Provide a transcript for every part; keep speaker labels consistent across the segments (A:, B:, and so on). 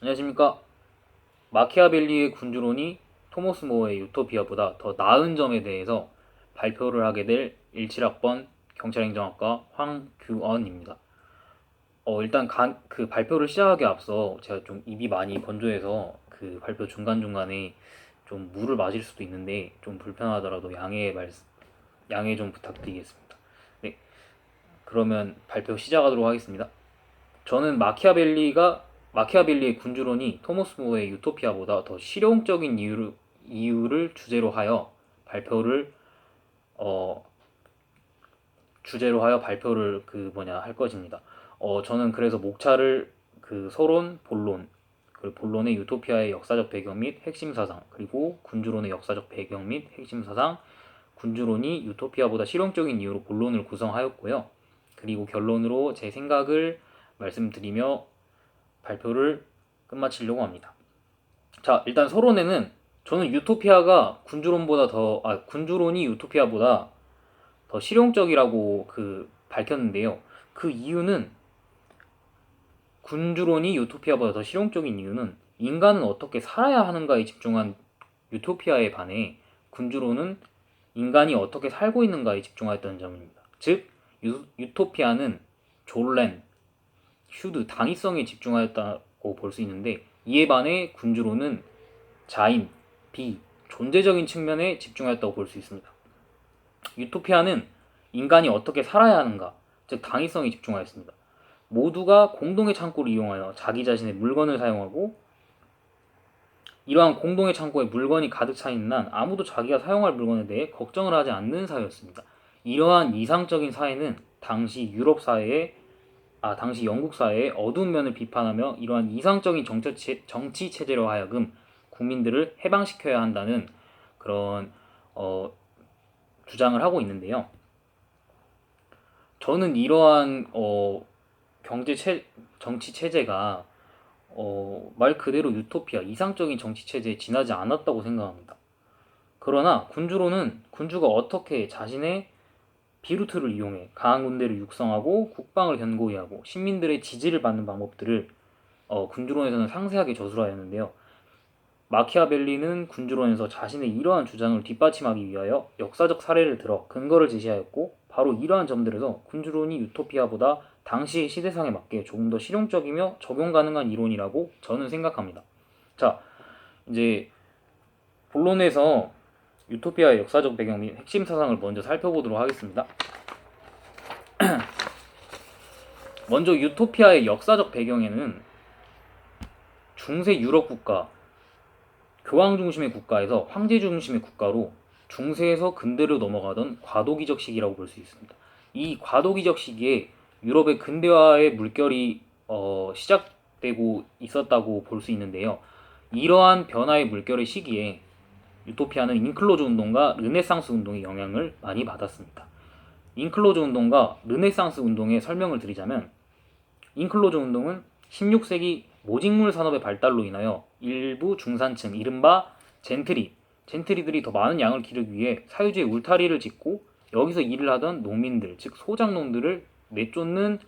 A: 안녕하십니까. 마키아벨리의 군주론이 토머스 모어의 유토피아보다 더 나은 점에 대해서 발표를 하게 될 17학번 경찰행정학과 황규언입니다. 일단 그 발표를 시작하기 앞서 제가 좀 입이 많이 건조해서 그 발표 중간중간에 좀 물을 마실 수도 있는데 좀 불편하더라도 양해 좀 부탁드리겠습니다. 네, 그러면 발표 시작하도록 하겠습니다. 저는 마키아벨리의 군주론이 토머스 모어의 유토피아보다 더 실용적인 이유를 주제로 하여 발표를 어, 할 것입니다. 저는 그래서 목차를 그 서론, 본론, 그 본론의 유토피아의 역사적 배경 및 핵심 사상, 그리고 군주론의 역사적 배경 및 핵심 사상, 군주론이 유토피아보다 실용적인 이유로 본론을 구성하였고요. 그리고 결론으로 제 생각을 말씀드리며 발표를 끝마치려고 합니다. 자, 일단 서론에는 저는 군주론이 유토피아보다 더 실용적이라고 밝혔는데요. 그 이유는 군주론이 유토피아보다 더 실용적인 이유는 인간은 어떻게 살아야 하는가에 집중한 유토피아에 반해 군주론은 인간이 어떻게 살고 있는가에 집중하였다는 점입니다. 즉, 유토피아는 졸렌, 휴드, 당위성에 집중하였다고 볼 수 있는데 이에 반해 군주론은 자임, 비, 존재적인 측면에 집중하였다고 볼 수 있습니다. 유토피아는 인간이 어떻게 살아야 하는가, 즉 당위성에 집중하였습니다. 모두가 공동의 창고를 이용하여 자기 자신의 물건을 사용하고 이러한 공동의 창고에 물건이 가득 차 있는 한 아무도 자기가 사용할 물건에 대해 걱정을 하지 않는 사회였습니다. 이러한 이상적인 사회는 당시 영국 사회의 어두운 면을 비판하며 이러한 이상적인 정치 체제로 하여금 국민들을 해방시켜야 한다는 그런 주장을 하고 있는데요. 저는 이러한 정치 체제가 말 그대로 유토피아, 이상적인 정치 체제에 지나지 않았다고 생각합니다. 그러나 군주가 어떻게 자신의 비루트를 이용해 강한 군대를 육성하고 국방을 견고히 하고 시민들의 지지를 받는 방법들을 군주론에서는 상세하게 저술하였는데요. 마키아벨리는 군주론에서 자신의 이러한 주장을 뒷받침하기 위하여 역사적 사례를 들어 근거를 제시하였고 바로 이러한 점들에서 군주론이 유토피아보다 당시의 시대상에 맞게 조금 더 실용적이며 적용 가능한 이론이라고 저는 생각합니다. 자, 이제 본론에서 유토피아의 역사적 배경 및 핵심 사상을 먼저 살펴보도록 하겠습니다. 먼저 유토피아의 역사적 배경에는 중세 유럽 국가, 교황 중심의 국가에서 황제 중심의 국가로 중세에서 근대로 넘어가던 과도기적 시기라고 볼 수 있습니다. 이 과도기적 시기에 유럽의 근대화의 물결이 시작되고 있었다고 볼 수 있는데요. 이러한 변화의 물결의 시기에 유토피아는 인클로즈 운동과 르네상스 운동의 영향을 많이 받았습니다. 인클로즈 운동과 르네상스 운동의 설명을 드리자면 인클로즈 운동은 16세기 모직물 산업의 발달로 인하여 일부 중산층, 이른바 젠트리들이 더 많은 양을 기르기 위해 사유지에 울타리를 짓고 여기서 일을 하던 농민들, 즉 소작농들을 내쫓는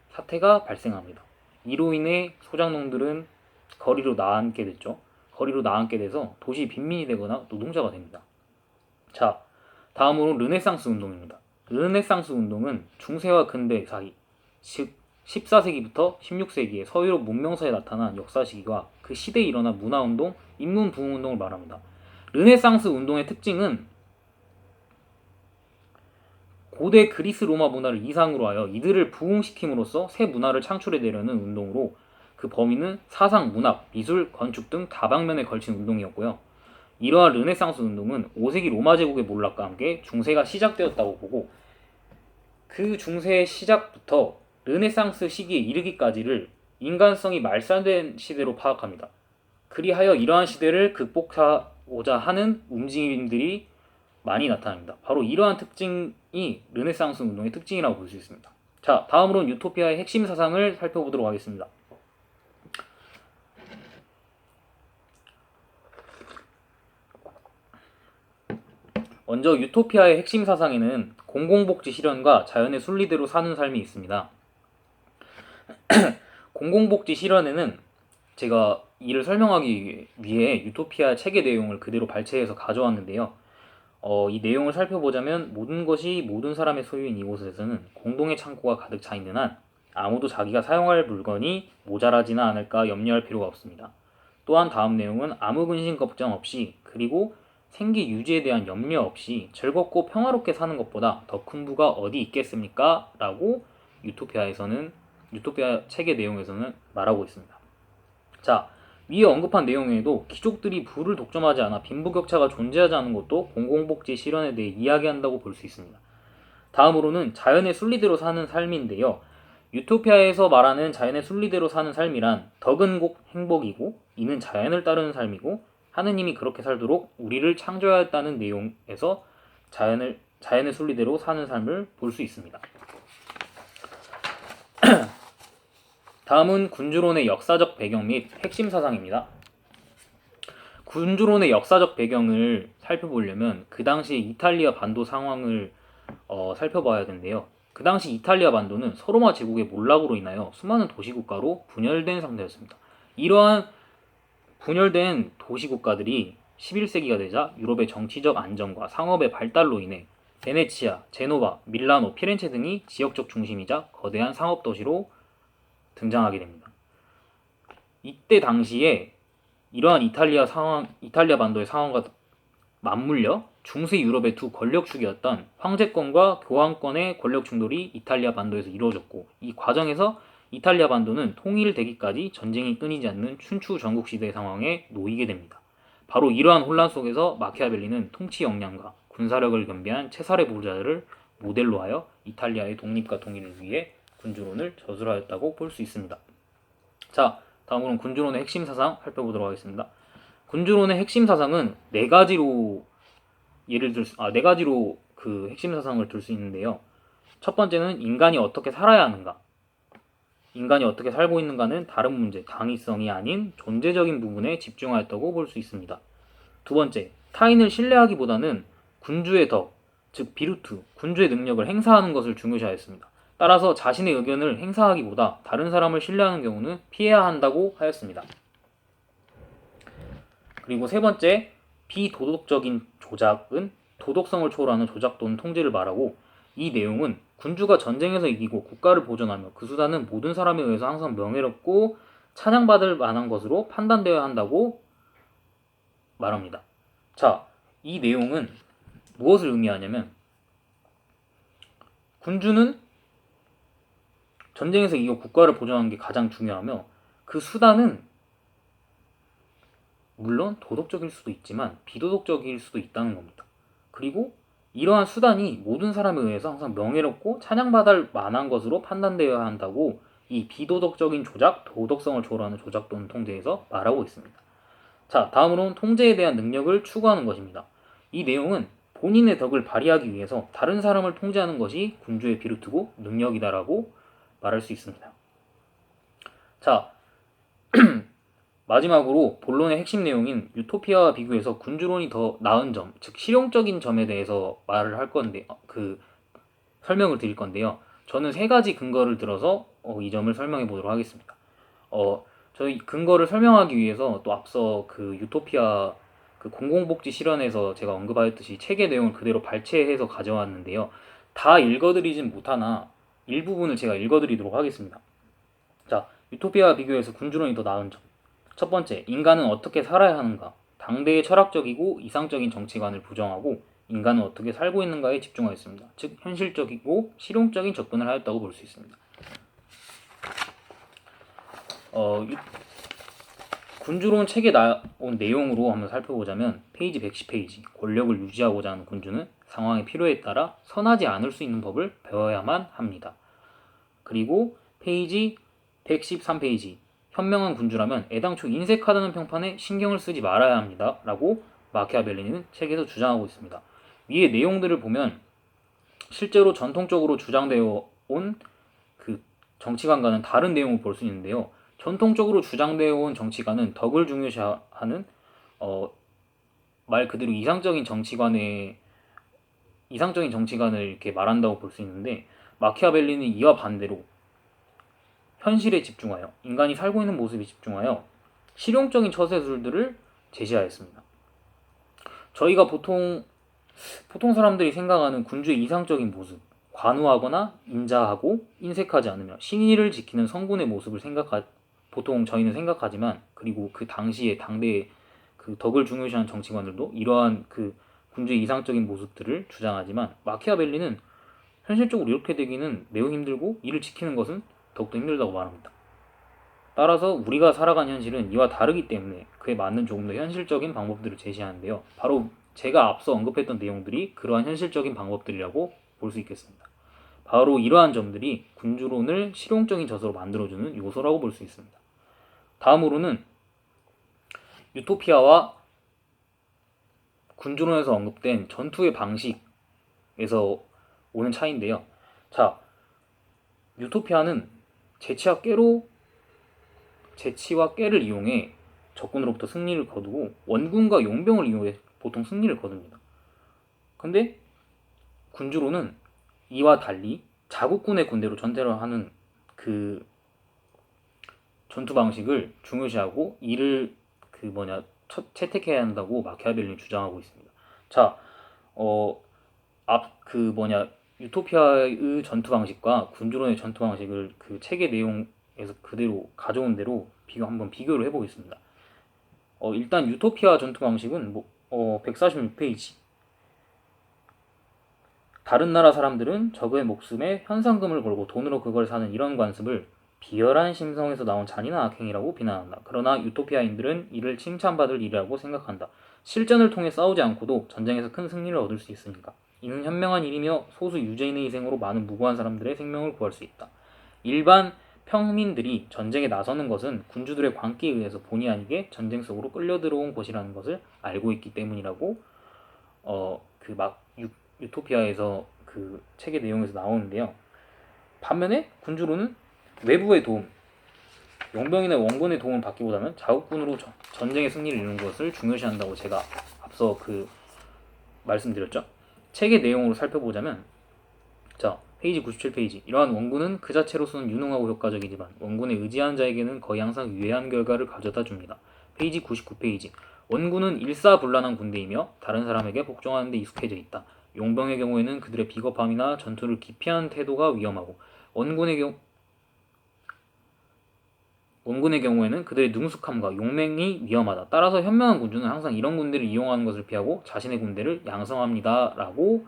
A: 사태가 발생합니다. 이로 인해 소작농들은 거리로 나앉게 됐죠. 거리로 나앉게 돼서 도시 빈민이 되거나 노동자가 됩니다. 자, 다음으로 르네상스 운동입니다. 르네상스 운동은 중세와 근대 사이, 즉 14세기부터 16세기의 서유럽 문명사에 나타난 역사 시기와 그 시대에 일어난 문화운동, 인문 부흥운동을 말합니다. 르네상스 운동의 특징은 고대 그리스 로마 문화를 이상으로 하여 이들을 부흥시킴으로써 새 문화를 창출해내려는 운동으로 그 범위는 사상, 문학, 미술, 건축 등 다방면에 걸친 운동이었고요. 이러한 르네상스 운동은 5세기 로마 제국의 몰락과 함께 중세가 시작되었다고 보고 그 중세의 시작부터 르네상스 시기에 이르기까지를 인간성이 말살된 시대로 파악합니다. 그리하여 이러한 시대를 극복하고자 하는 움직임들이 많이 나타납니다. 바로 이러한 특징이 르네상스 운동의 특징이라고 볼 수 있습니다. 자, 다음으로는 유토피아의 핵심 사상을 살펴보도록 하겠습니다. 먼저 유토피아의 핵심 사상에는 공공복지 실현과 자연의 순리대로 사는 삶이 있습니다. 공공복지 실현에는 제가 이를 설명하기 위해 유토피아 책의 내용을 그대로 발췌해서 가져왔는데요. 이 내용을 살펴보자면 모든 것이 모든 사람의 소유인 이곳에서는 공동의 창고가 가득 차 있는 한 아무도 자기가 사용할 물건이 모자라지는 않을까 염려할 필요가 없습니다. 또한 다음 내용은 아무 근심 걱정 없이 그리고 생기 유지에 대한 염려 없이 즐겁고 평화롭게 사는 것보다 더 큰 부가 어디 있겠습니까? 라고 유토피아 책의 내용에서는 말하고 있습니다. 자, 위에 언급한 내용에도 귀족들이 부를 독점하지 않아 빈부격차가 존재하지 않는 것도 공공복지 실현에 대해 이야기한다고 볼 수 있습니다. 다음으로는 자연의 순리대로 사는 삶인데요. 유토피아에서 말하는 자연의 순리대로 사는 삶이란 덕은 곧 행복이고 이는 자연을 따르는 삶이고 하느님이 그렇게 살도록 우리를 창조하였다는 내용에서 자연의 순리대로 사는 삶을 볼 수 있습니다. 다음은 군주론의 역사적 배경 및 핵심 사상입니다. 군주론의 역사적 배경을 살펴보려면 그 당시 이탈리아 반도 상황을 살펴봐야 되는데요. 그 당시 이탈리아 반도는 서로마 제국의 몰락으로 인하여 수많은 도시국가로 분열된 상태였습니다. 이러한 분열된 도시국가들이 11세기가 되자 유럽의 정치적 안정과 상업의 발달로 인해 베네치아, 제노바, 밀라노, 피렌체 등이 지역적 중심이자 거대한 상업도시로 등장하게 됩니다. 이때 당시에 이러한 이탈리아 반도의 상황과 맞물려 중세 유럽의 두 권력축이었던 황제권과 교황권의 권력 충돌이 이탈리아 반도에서 이루어졌고 이 과정에서 이탈리아 반도는 통일되기까지 전쟁이 끊이지 않는 춘추 전국시대 상황에 놓이게 됩니다. 바로 이러한 혼란 속에서 마키아벨리는 통치 역량과 군사력을 겸비한 체살의 부자를 모델로 하여 이탈리아의 독립과 통일을 위해 군주론을 저술하였다고 볼 수 있습니다. 자, 다음으로는 군주론의 핵심 사상 살펴보도록 하겠습니다. 군주론의 핵심 사상은 네 가지로 그 핵심 사상을 들 수 있는데요. 첫 번째는 인간이 어떻게 살아야 하는가. 인간이 어떻게 살고 있는가는 다른 문제, 당위성이 아닌 존재적인 부분에 집중하였다고 볼 수 있습니다. 두 번째, 타인을 신뢰하기보다는 군주의 덕, 즉 비루투, 군주의 능력을 행사하는 것을 중요시하였습니다. 따라서 자신의 의견을 행사하기보다 다른 사람을 신뢰하는 경우는 피해야 한다고 하였습니다. 그리고 세 번째, 비도덕적인 조작은 도덕성을 초월하는 조작 또는 통제를 말하고 이 내용은 군주가 전쟁에서 이기고 국가를 보존하며 그 수단은 모든 사람에 의해서 항상 명예롭고 찬양받을 만한 것으로 판단되어야 한다고 말합니다. 자, 이 내용은 무엇을 의미하냐면 군주는 전쟁에서 이기고 국가를 보존하는 게 가장 중요하며 그 수단은 물론 도덕적일 수도 있지만 비도덕적일 수도 있다는 겁니다. 그리고 이러한 수단이 모든 사람에 의해서 항상 명예롭고 찬양받을 만한 것으로 판단되어야 한다고 이 비도덕적인 조작, 도덕성을 초월하는 조작 또는 통제에서 말하고 있습니다. 자, 다음으로는 통제에 대한 능력을 추구하는 것입니다. 이 내용은 본인의 덕을 발휘하기 위해서 다른 사람을 통제하는 것이 군주의 비루트고 능력이다라고 말할 수 있습니다. 자, 마지막으로 본론의 핵심 내용인 유토피아와 비교해서 군주론이 더 나은 점, 즉 실용적인 점에 대해서 말을 할 건데 설명을 드릴 건데요. 저는 세 가지 근거를 들어서 이 점을 설명해 보도록 하겠습니다. 저희 근거를 설명하기 위해서 또 앞서 그 유토피아 그 공공복지 실현에서 제가 언급하였듯이 책의 내용을 그대로 발췌해서 가져왔는데요. 다 읽어드리진 못하나 일부분을 제가 읽어드리도록 하겠습니다. 자, 유토피아와 비교해서 군주론이 더 나은 점. 첫 번째, 인간은 어떻게 살아야 하는가? 당대의 철학적이고 이상적인 정치관을 부정하고 인간은 어떻게 살고 있는가에 집중하였습니다. 즉, 현실적이고 실용적인 접근을 하였다고 볼 수 있습니다. 군주론 책에 나온 내용으로 한번 살펴보자면 페이지 110페이지 권력을 유지하고자 하는 군주는 상황의 필요에 따라 선하지 않을 수 있는 법을 배워야만 합니다. 그리고 페이지 113페이지 현명한 군주라면 애당초 인색하다는 평판에 신경을 쓰지 말아야 합니다. 라고 마키아벨리는 책에서 주장하고 있습니다. 위의 내용들을 보면 실제로 전통적으로 주장되어 온 그 정치관과는 다른 내용을 볼 수 있는데요. 전통적으로 주장되어 온 정치관은 덕을 중요시하는 말 그대로 이상적인 정치관을 이렇게 말한다고 볼 수 있는데 마키아벨리는 이와 반대로 현실에 집중하여 인간이 살고 있는 모습에 집중하여 실용적인 처세술들을 제시하였습니다. 저희가 보통 사람들이 생각하는 군주의 이상적인 모습, 관우하거나 인자하고 인색하지 않으며 신의를 지키는 성군의 모습을 보통 저희는 생각하지만, 그리고 그 당시에 당대의 그 덕을 중요시하는 정치관들도 이러한 그 군주의 이상적인 모습들을 주장하지만, 마키아벨리는 현실적으로 이렇게 되기는 매우 힘들고 이를 지키는 것은 더욱더 힘들다고 말합니다. 따라서 우리가 살아가는 현실은 이와 다르기 때문에 그에 맞는 조금 더 현실적인 방법들을 제시하는데요. 바로 제가 앞서 언급했던 내용들이 그러한 현실적인 방법들이라고 볼 수 있겠습니다. 바로 이러한 점들이 군주론을 실용적인 저서로 만들어주는 요소라고 볼 수 있습니다. 다음으로는 유토피아와 군주론에서 언급된 전투의 방식에서 오는 차이인데요. 자, 유토피아는 재치와 깨를 이용해 적군으로부터 승리를 거두고 원군과 용병을 이용해 보통 승리를 거둡니다. 근데 군주로는 이와 달리 자국군의 군대로 전투를 하는 그 전투 방식을 중요시하고 이를 채택해야 한다고 마키아벨리는 주장하고 있습니다. 자, 유토피아의 전투 방식과 군주론의 전투 방식을 그 책의 내용에서 그대로 가져온 대로 한번 비교를 해보겠습니다. 일단 유토피아 전투 방식은 146페이지. 다른 나라 사람들은 적의 목숨에 현상금을 걸고 돈으로 그걸 사는 이런 관습을 비열한 심성에서 나온 잔인한 악행이라고 비난한다. 그러나 유토피아인들은 이를 칭찬받을 일이라고 생각한다. 실전을 통해 싸우지 않고도 전쟁에서 큰 승리를 얻을 수 있으니까. 이는 현명한 일이며 소수 유죄인의 희생으로 많은 무고한 사람들의 생명을 구할 수 있다. 일반 평민들이 전쟁에 나서는 것은 군주들의 광기에 의해서 본의 아니게 전쟁 속으로 끌려 들어온 것이라는 것을 알고 있기 때문이라고 유토피아에서 그 책의 내용에서 나오는데요. 반면에 군주로는 외부의 도움, 용병이나 원군의 도움을 받기보다는 자국군으로 전쟁의 승리를 이루는 것을 중요시한다고 제가 앞서 말씀드렸죠. 책의 내용으로 살펴보자면, 자, 페이지 97페이지. 이러한 원군은 그 자체로서는 유능하고 효과적이지만 원군에 의지하는 자에게는 거의 항상 유해한 결과를 가져다 줍니다. 페이지 99페이지. 원군은 일사불란한 군대이며 다른 사람에게 복종하는 데 익숙해져 있다. 용병의 경우에는 그들의 비겁함이나 전투를 기피하는 태도가 위험하고 원군의 경우에는 그들의 능숙함과 용맹이 위험하다. 따라서 현명한 군주는 항상 이런 군대를 이용하는 것을 피하고 자신의 군대를 양성합니다. 라고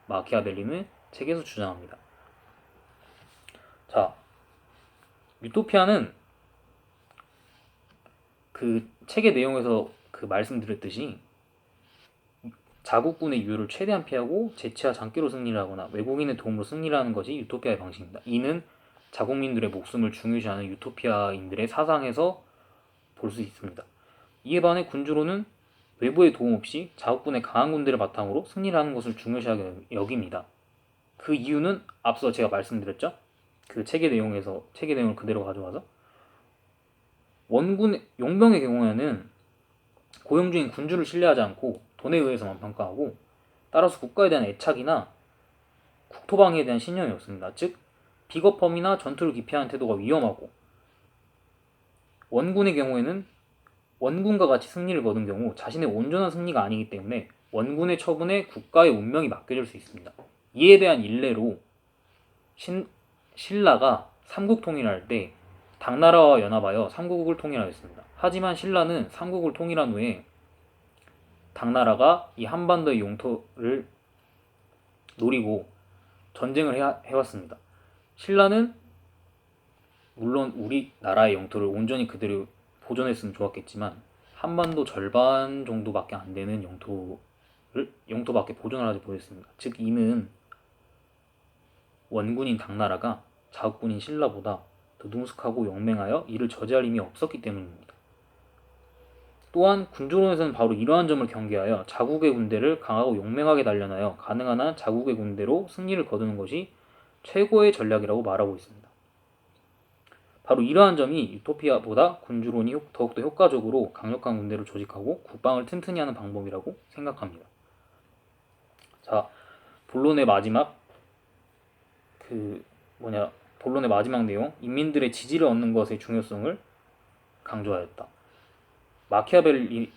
A: 마키아벨리는 책에서 주장합니다. 자, 유토피아는 그 책의 내용에서 말씀드렸듯이 자국군의 유효를 최대한 피하고 재치와 장기로 승리를 하거나 외국인의 도움으로 승리를 하는 것이 유토피아의 방식입니다. 이는 자국민들의 목숨을 중요시하는 유토피아인들의 사상에서 볼 수 있습니다. 이에 반해 군주로는 외부의 도움 없이 자국군의 강한 군대를 바탕으로 승리를 하는 것을 중요시하게 여깁니다. 그 이유는 앞서 제가 말씀드렸죠. 그 책의 내용을 그대로 가져와서 용병의 경우에는 고용주인 군주를 신뢰하지 않고 돈에 의해서만 평가하고, 따라서 국가에 대한 애착이나 국토방위에 대한 신념이 없습니다. 즉 비겁함이나 전투를 기피하는 태도가 위험하고, 원군의 경우에는 원군과 같이 승리를 거둔 경우 자신의 온전한 승리가 아니기 때문에 원군의 처분에 국가의 운명이 맡겨질 수 있습니다. 이에 대한 일례로 신라가 삼국 통일할 때 당나라와 연합하여 삼국을 통일하였습니다. 하지만 신라는 삼국을 통일한 후에 당나라가 이 한반도의 영토를 노리고 전쟁을 해왔습니다. 신라는 물론 우리나라의 영토를 온전히 그대로 보존했으면 좋았겠지만 한반도 절반 정도밖에 안 되는 영토밖에 보존을 하지 못했습니다. 즉 이는 원군인 당나라가 자국군인 신라보다 더 능숙하고 용맹하여 이를 저지할 힘이 없었기 때문입니다. 또한 군주론에서는 바로 이러한 점을 경계하여 자국의 군대를 강하고 용맹하게 단련하여 가능한 한 자국의 군대로 승리를 거두는 것이 최고의 전략이라고 말하고 있습니다. 바로 이러한 점이 유토피아보다 군주론이 더욱더 효과적으로 강력한 군대를 조직하고 국방을 튼튼히 하는 방법이라고 생각합니다. 자, 본론의 마지막 내용, 인민들의 지지를 얻는 것의 중요성을 강조하였다. 마키아벨리의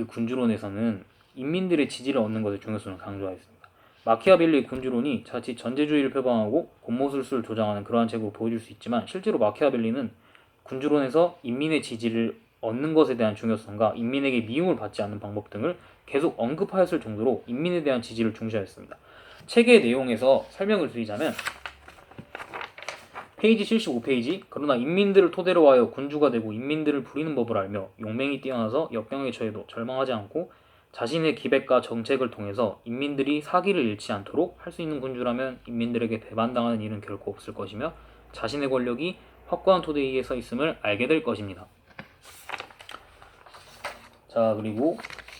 A: 군주론에서는 인민들의 지지를 얻는 것의 중요성을 강조하였습니다. 마키아벨리의 군주론이 자칫 전제주의를 표방하고 권모술수를 조장하는 그러한 책으로 보여질 수 있지만 실제로 마키아벨리는 군주론에서 인민의 지지를 얻는 것에 대한 중요성과 인민에게 미움을 받지 않는 방법 등을 계속 언급하였을 정도로 인민에 대한 지지를 중시하였습니다. 책의 내용에서 설명을 드리자면 페이지 75페이지 그러나 인민들을 토대로 하여 군주가 되고 인민들을 부리는 법을 알며 용맹이 뛰어나서 역경에 처해도 절망하지 않고 자신의 기백과 정책을 통해서 인민들이 사기를 잃지 않도록 할 수 있는 군주라면 인민들에게 배반당하는 일은 결코 없을 것이며 자신의 권력이 확고한 토대 위에 서 있음을 알게 될 것입니다. 자, 그리고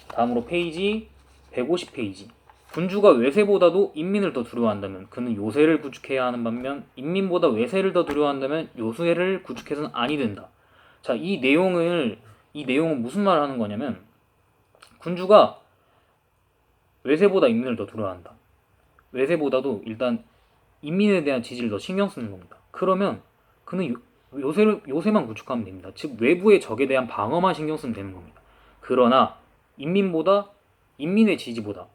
A: 다음으로 페이지 150페이지. 군주가 외세보다도 인민을 더 두려워한다면 그는 요새를 구축해야 하는 반면 인민보다 외세를 더 두려워한다면 요새를 구축해서는 아니 된다. 자, 이 내용은 무슨 말을 하는 거냐면 군주가 외세보다 인민을 더 두려워한다. 외세보다도 일단 인민에 대한 지지를 더 신경 쓰는 겁니다. 그러면 그는 요새만 구축하면 됩니다. 즉 외부의 적에 대한 방어만 신경 쓰면 되는 겁니다. 그러나 인민의 지지보다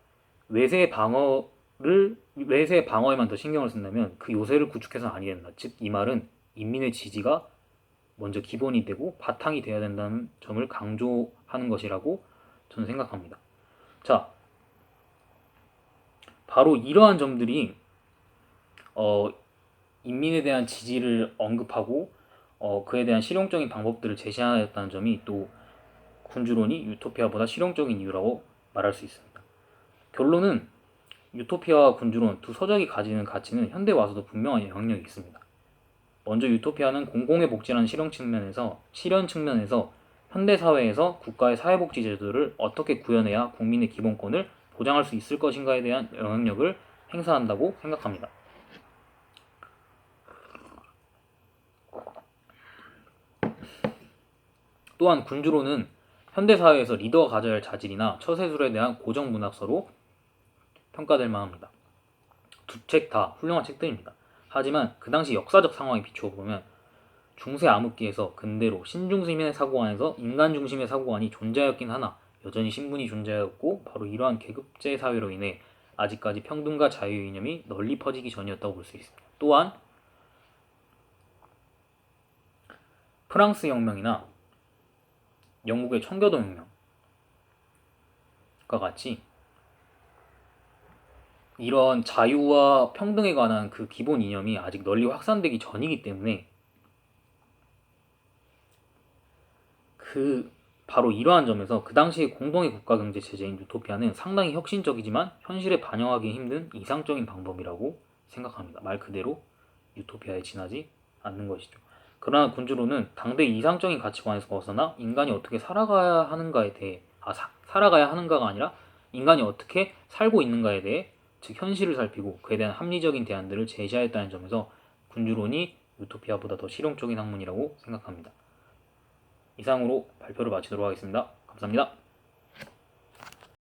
A: 외세의 방어에만 더 신경을 쓴다면 그 요새를 구축해서는 아니 된다. 즉 이 말은 인민의 지지가 먼저 기본이 되고 바탕이 돼야 된다는 점을 강조하는 것이라고 저는 생각합니다. 자, 바로 이러한 점들이 인민에 대한 지지를 언급하고 그에 대한 실용적인 방법들을 제시하였다는 점이 또 군주론이 유토피아보다 실용적인 이유라고 말할 수 있습니다. 결론은 유토피아와 군주론 두 서적이 가지는 가치는 현대 와서도 분명한 영향력이 있습니다. 먼저 유토피아는 공공의 복지라는 실현 측면에서 현대 사회에서 국가의 사회복지 제도를 어떻게 구현해야 국민의 기본권을 보장할 수 있을 것인가에 대한 영향력을 행사한다고 생각합니다. 또한 군주론은 현대 사회에서 리더가 가져야 할 자질이나 처세술에 대한 고정 문학서로 평가될 만합니다. 두 책 다 훌륭한 책들입니다. 하지만 그 당시 역사적 상황에 비추어 보면 중세 암흑기에서 근대로 신중심의 사고관에서 인간 중심의 사고관이 존재하였긴 하나 여전히 신분이 존재하였고 바로 이러한 계급제 사회로 인해 아직까지 평등과 자유 이념이 널리 퍼지기 전이었다고 볼 수 있습니다. 또한 프랑스 혁명이나 영국의 청교도 혁명과 같이 이런 자유와 평등에 관한 그 기본 이념이 아직 널리 확산되기 전이기 때문에 바로 이러한 점에서 그 당시의 공동의 국가경제 체제인 유토피아는 상당히 혁신적이지만 현실에 반영하기 힘든 이상적인 방법이라고 생각합니다. 말 그대로 유토피아에 지나지 않는 것이죠. 그러나 군주론은 당대 이상적인 가치관에서 벗어나 인간이 어떻게 살아가야 하는가에 대해 살아가야 하는가가 아니라 인간이 어떻게 살고 있는가에 대해 즉 현실을 살피고 그에 대한 합리적인 대안들을 제시하였다는 점에서 군주론이 유토피아보다 더 실용적인 학문이라고 생각합니다. 이상으로 발표를 마치도록 하겠습니다. 감사합니다.